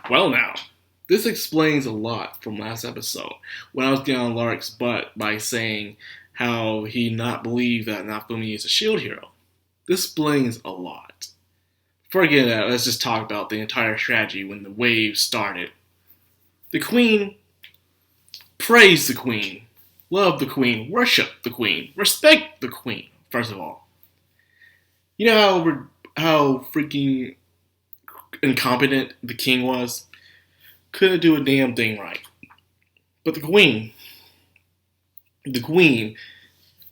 Well now, this explains a lot from last episode when I was getting on Lark's butt by saying how he not believe that Nafumi is a shield hero. This explains a lot. Before I get into that, let's just talk about the entire strategy when the wave started. The Queen, praise the Queen, love the Queen, worship the Queen, respect the Queen, first of all. You know how freaking incompetent the king was? Couldn't do a damn thing right. But the queen,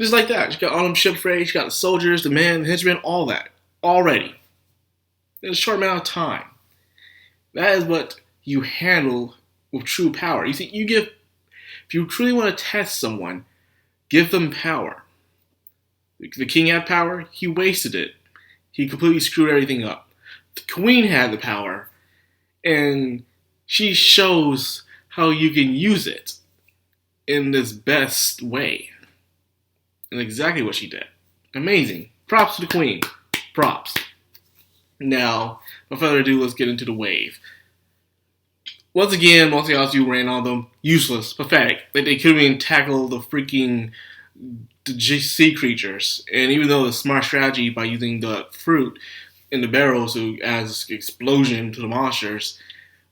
just like that. She got all them ships ready, she got the soldiers, the men, the henchmen, all that. Already. In a short amount of time. That is what you handle with true power. You see, if you truly want to test someone, give them power. The king had power, he wasted it. He completely screwed everything up. The queen had the power, and she shows how you can use it in this best way. And exactly what she did. Amazing. Props to the queen. Props. Now, without further ado, let's get into the wave. Once again, Madcrownxox ran on them. Useless. Pathetic. They couldn't even tackle the freaking sea creatures. And even though the smart strategy by using the fruit in the barrels to as explosion to the monsters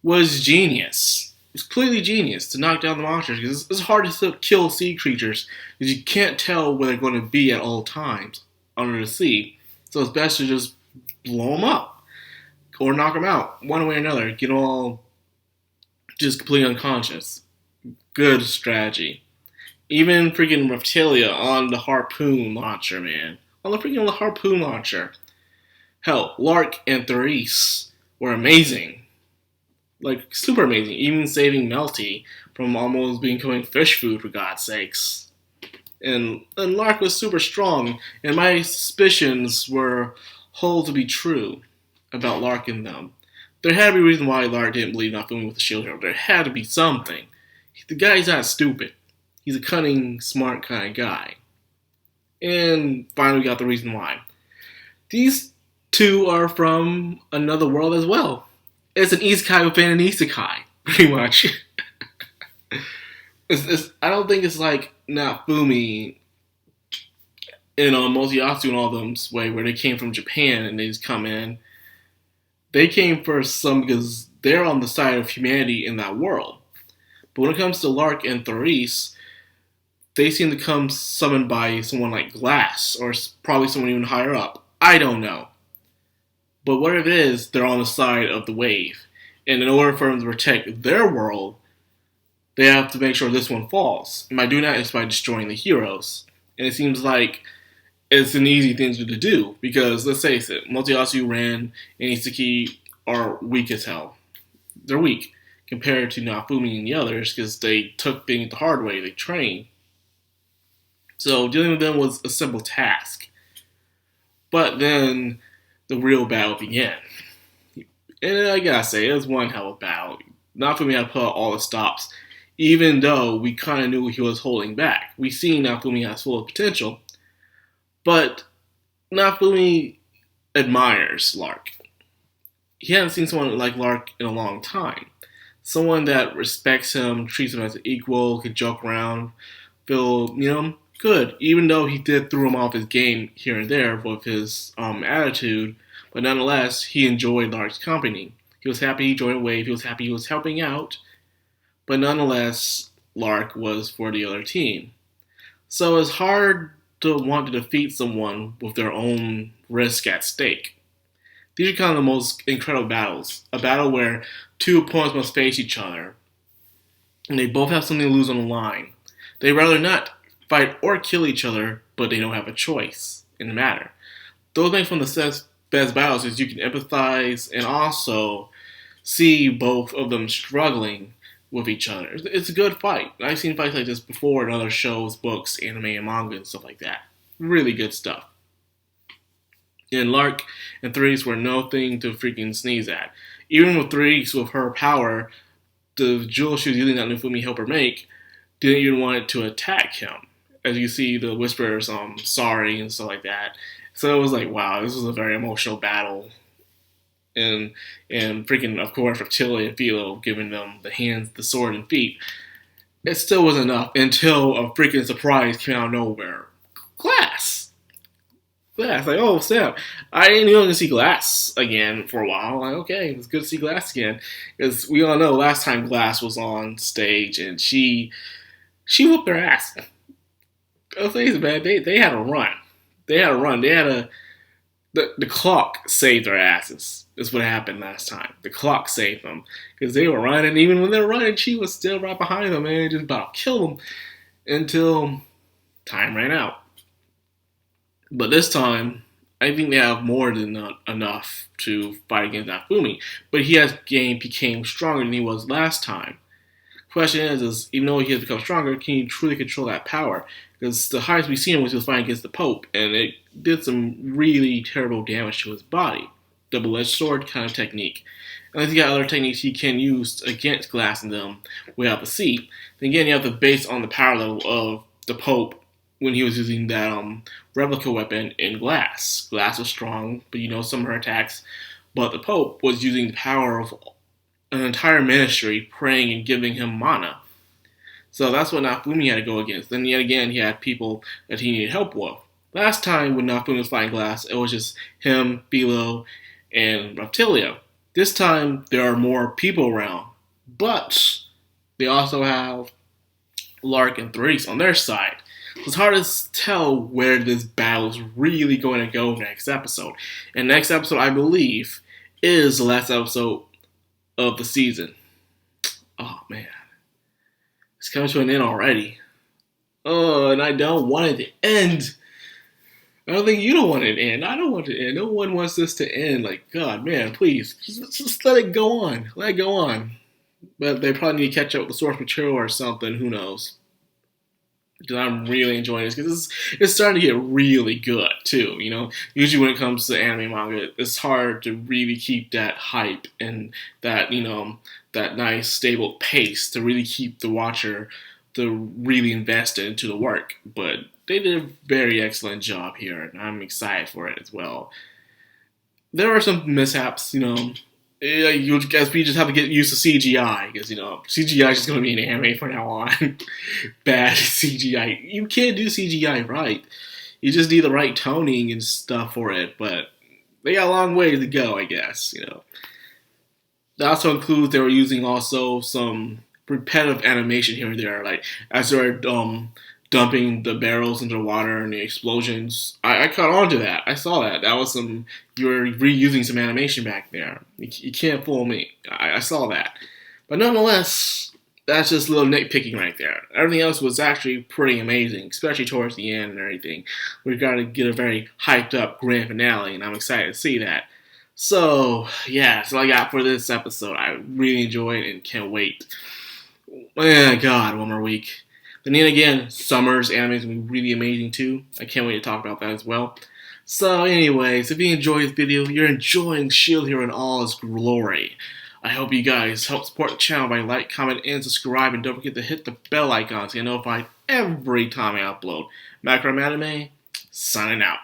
was genius. It's completely genius to knock down the monsters because it's hard to kill sea creatures because you can't tell where they're going to be at all times under the sea. So it's best to just blow them up or knock them out one way or another. Get them all just completely unconscious. Good strategy. Even freaking Reptilia on the harpoon launcher, man. On the freaking harpoon launcher. Hell, Lark and Therese were amazing. Like, super amazing. Even saving Melty from almost becoming fish food, for God's sakes. And Lark was super strong, and my suspicions were whole to be true about Lark and them. There had to be a reason why Lark didn't believe Nafumi was a shield hero. There had to be something. The guy's not stupid. He's a cunning, smart kind of guy. And finally we got the reason why. These two are from another world as well. It's an isekai within an isekai, pretty much. I don't think it's like Nafumi and Madcrownxox and all them way where they came from Japan and they just come in. They came first some because they're on the side of humanity in that world. But when it comes to Lark and Therese, they seem to come summoned by someone like Glass, or probably someone even higher up. I don't know. But whatever it is, they're on the side of the wave. And in order for them to protect their world, they have to make sure this one falls. And by doing that, it's by destroying the heroes. And it seems like it's an easy thing to do, because let's face it, Madcrownxox, Ran, and Isaki are weak as hell. They're weak compared to Nafumi and the others, because they took things the hard way, they trained. So dealing with them was a simple task. But then the real battle began. And I gotta say, it was one hell of a battle. Nafumi had to put out all the stops, even though we kind of knew he was holding back. We see Nafumi has full potential, but Nafumi admires Lark. He hadn't seen someone like Lark in a long time. Someone that respects him, treats him as an equal, could joke around, feel, good. Even though he did throw him off his game here and there with his attitude, but nonetheless, he enjoyed Lark's company. He was happy he joined a wave, he was happy he was helping out, but nonetheless, Lark was for the other team. So it's hard to want to defeat someone with their own risk at stake. These are kind of the most incredible battles. A battle where two opponents must face each other, and they both have something to lose on the line. They'd rather not fight or kill each other, but they don't have a choice in the matter. Those make from the best battles is you can empathize and also see both of them struggling with each other. It's a good fight. I've seen fights like this before in other shows, books, anime, and manga, and stuff like that. Really good stuff. And Lark and Therese were nothing to freaking sneeze at. Even with Therese, with her power, the jewel she was using that Nafumi helped her make, didn't even want it to attack him. As you see the whispers, sorry, and stuff like that. So it was like, wow, this was a very emotional battle. and freaking, of course, Reptilia and Philo giving them the hands, the sword, and feet. It still wasn't enough until a freaking surprise came out of nowhere. Glass. Glass. Like, oh, snap. I didn't even see Glass again for a while. Like, okay, it's good to see Glass again. Because we all know last time Glass was on stage and she whooped their ass. I'll say this, man. They had a run. They had a run. They had a... The clock saved their asses. Is what happened last time. The clock saved them. Because they were running. Even when they were running, she was still right behind them, man. Just about to kill them. Until time ran out. But this time, I think they have more than enough to fight against Nafumi. But he became stronger than he was last time. Question is even though he has become stronger, can he truly control that power? Because the highest we've seen him was he was fighting against the Pope, and it did some really terrible damage to his body. Double-edged sword kind of technique. Unless you got other techniques he can use against Glass and them without the seat. Then again, you have to base on the power level of the Pope when he was using that replica weapon in Glass. Glass was strong, but some of her attacks. But the Pope was using the power of an entire ministry praying and giving him mana. So that's what Nafumi had to go against. Then yet again, he had people that he needed help with. Last time when Nafumi was fighting Glass, it was just him, Philo, and Reptilia. This time, there are more people around. But they also have Lark and Therese on their side. It's hard to tell where this battle is really going to go next episode. And next episode, I believe, is the last episode of the season. Oh, man. It's coming to an end already. Oh, and I don't want it to end. I don't think you don't want it to end. I don't want it to end. No one wants this to end. Like, God, man, please. Just let it go on. Let it go on. But they probably need to catch up with the source material or something. Who knows? Because I'm really enjoying this. Because it's starting to get really good, too. Usually when it comes to anime manga, it's hard to really keep that hype and that, that nice, stable pace to really keep the watcher to really invest into the work. But they did a very excellent job here, and I'm excited for it as well. There are some mishaps, you guys, we just have to get used to CGI, because, CGI is just going to be an anime from now on. Bad CGI. You can't do CGI right. You just need the right toning and stuff for it, but they got a long way to go, I guess, That also includes they were using also some repetitive animation here and there, like as they're dumping the barrels into the water and the explosions. I caught on to that. I saw that. That was you were reusing some animation back there. You can't fool me. I saw that. But nonetheless, that's just a little nitpicking right there. Everything else was actually pretty amazing, especially towards the end and everything. We've got to get a very hyped up grand finale, and I'm excited to see that. So, yeah, that's all I got for this episode. I really enjoyed it and can't wait. Oh, God, one more week. Then again, summer's anime is going to be really amazing too. I can't wait to talk about that as well. So anyways, if you enjoyed this video, you're enjoying Shield Hero in all its glory. I hope you guys help support the channel by like, comment, and subscribe. And don't forget to hit the bell icon to get notified every time I upload. Macro Anime, signing out.